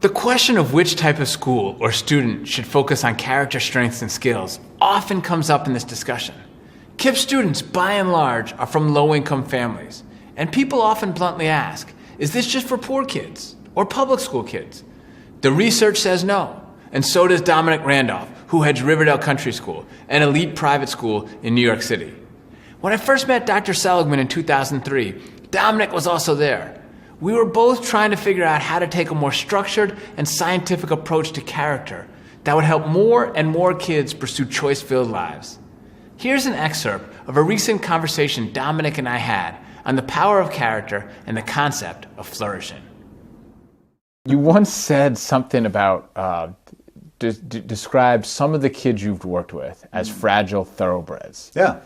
The question of which type of school or student should focus on character strengths and skills often comes up in this discussion. KIPP students, by and large, are from low-income families, and people often bluntly ask, is this just for poor kids or public school kids? The research says no, and so does Dominic Randolph, who heads Riverdale Country School, an elite private school in New York City. When I first met Dr. Seligman in 2003, Dominic was also there. We were both trying to figure out how to take a more structured and scientific approach to character that would help more and more kids pursue choice-filled lives. Here's an excerpt of a recent conversation Dominic and I had on the power of character and the concept of flourishing. You once said something about, describe some of the kids you've worked with as fragile thoroughbreds. Yeah.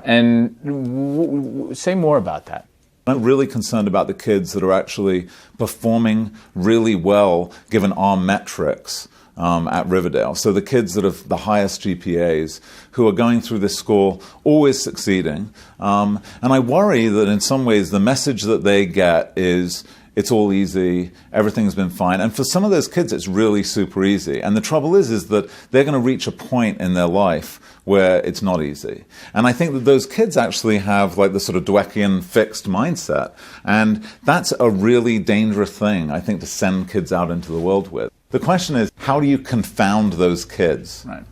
And say more about that. I'm really concerned about the kids that are actually performing really well given our metrics at Riverdale. So the kids that have the highest GPAs, who are going through this school, always succeeding. And I worry that in some ways the message that they get is, it's all easy, everything's been fine. And for some of those kids, it's really super easy. And the trouble is that they're going to reach a point in their life where it's not easy. And I think that those kids actually have like the sort of Dweckian fixed mindset. And that's a really dangerous thing, I think, to send kids out into the world with. The question is, how do you confound those kids? Right.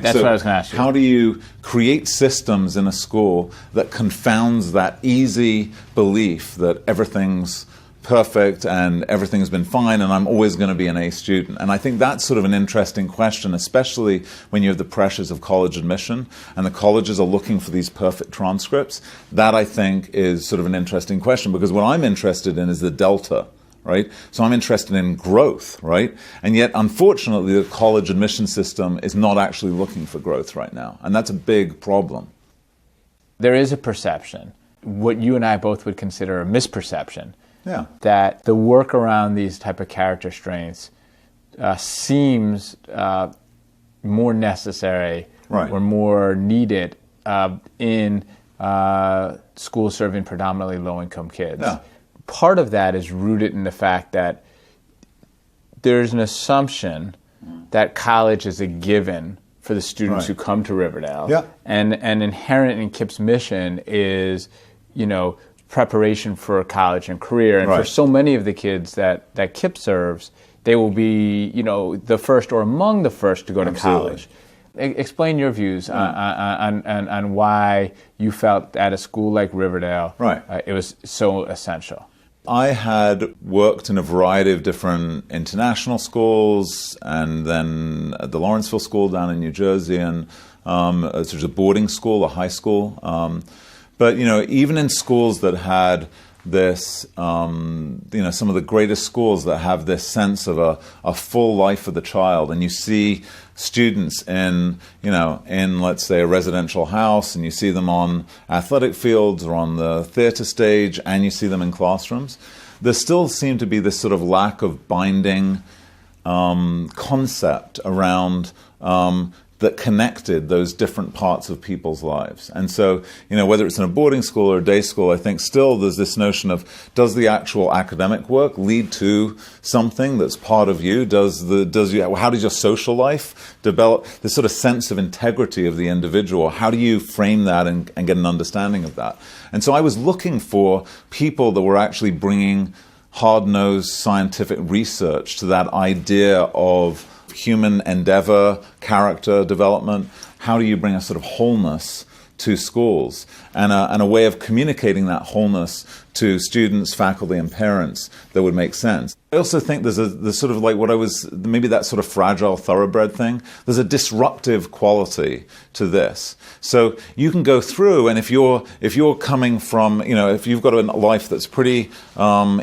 That's what I was going to ask you. How do you create systems in a school that confounds that easy belief that everything's perfect and everything's been fine and I'm always going to be an A student? And I think that's sort of an interesting question, especially when you have the pressures of college admission and the colleges are looking for these perfect transcripts. That, I think, is sort of an interesting question, because what I'm interested in is the delta, right? So I'm interested in growth, right? And yet, unfortunately, the college admission system is not actually looking for growth right now. And that's a big problem. There is a perception, what you and I both would consider a misperception, that the work around these type of character strengths seems more necessary or more needed in schools serving predominantly low-income kids. Part of that is rooted in the fact that there's an assumption that college is a given for the students who come to Riverdale. And inherent in KIPP's mission is, preparation for college and career. And for so many of the kids that KIPP serves, they will be, the first or among the first to go to college. Explain your views on why you felt at a school like Riverdale it was so essential. I had worked in a variety of different international schools, and then at the Lawrenceville School down in New Jersey, and it was a boarding school, a high school. But, even in schools that had this, some of the greatest schools that have this sense of a full life for the child, and you see students in let's say a residential house, and you see them on athletic fields or on the theater stage, and you see them in classrooms, there still seemed to be this sort of lack of binding concept around that connected those different parts of people's lives. And so, whether it's in a boarding school or a day school, I think still there's this notion of, does the actual academic work lead to something that's part of you? How does your social life develop this sort of sense of integrity of the individual? How do you frame that and get an understanding of that? And so I was looking for people that were actually bringing hard-nosed scientific research to that idea of human endeavor, character development. How do you bring a sort of wholeness to schools and a way of communicating that wholeness to students, faculty, and parents that would make sense? I also think there's sort of like maybe that sort of fragile thoroughbred thing. There's a disruptive quality to this. So you can go through, and if you're coming from, if you've got a life that's pretty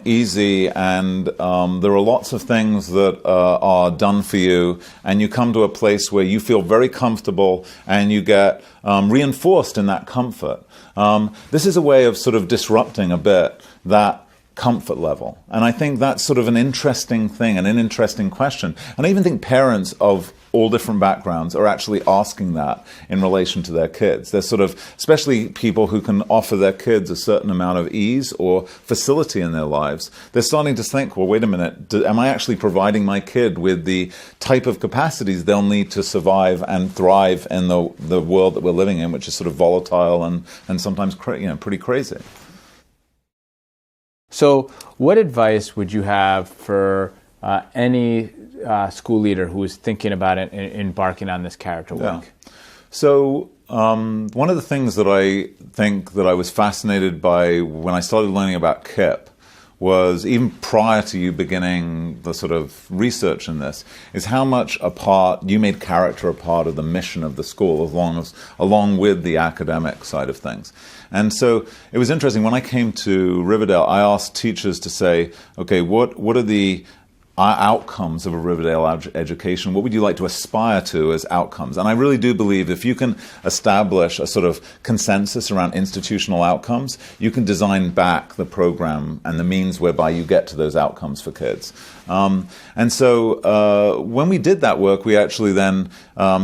easy, and there are lots of things that are done for you, and you come to a place where you feel very comfortable and you get reinforced in that comfort. This is a way of sort of disrupting a bit that comfort level? And I think that's sort of an interesting thing and an interesting question. And I even think parents of all different backgrounds are actually asking that in relation to their kids. They're sort of, especially people who can offer their kids a certain amount of ease or facility in their lives, they're starting to think, well, wait a minute, am I actually providing my kid with the type of capacities they'll need to survive and thrive in the world that we're living in, which is sort of volatile and sometimes pretty crazy. So what advice would you have for any school leader who is thinking about it and embarking on this character work? Yeah. So one of the things that I think that I was fascinated by when I started learning about KIPP was, even prior to you beginning the sort of research in this, is how much you made character a part of the mission of the school, along with the academic side of things. And so it was interesting, when I came to Riverdale, I asked teachers to say, okay, what are the outcomes of a Riverdale education? What would you like to aspire to as outcomes? And I really do believe if you can establish a sort of consensus around institutional outcomes, you can design back the program and the means whereby you get to those outcomes for kids. And so when we did that work, we actually then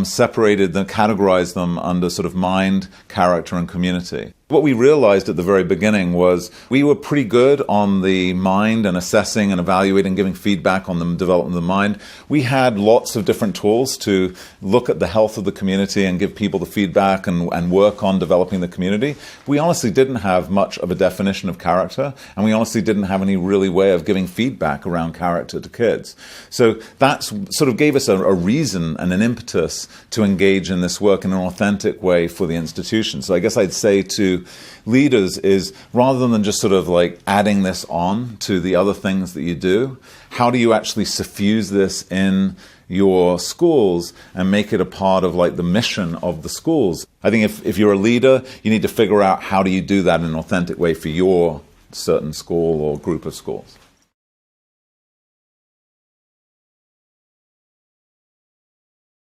separated them, categorized them under sort of mind, character, and community. What we realized at the very beginning was we were pretty good on the mind and assessing and evaluating, giving feedback on the development of the mind. We had lots of different tools to look at the health of the community and give people the feedback and work on developing the community. We honestly didn't have much of a definition of character, and we honestly didn't have any really way of giving feedback around character to kids. So that sort of gave us a reason and an impetus to engage in this work in an authentic way for the institution. So I guess I'd say to leaders is, rather than just sort of like adding this on to the other things that you do, how do you actually suffuse this in your schools and make it a part of like the mission of the schools? I think if you're a leader, you need to figure out how do you do that in an authentic way for your certain school or group of schools.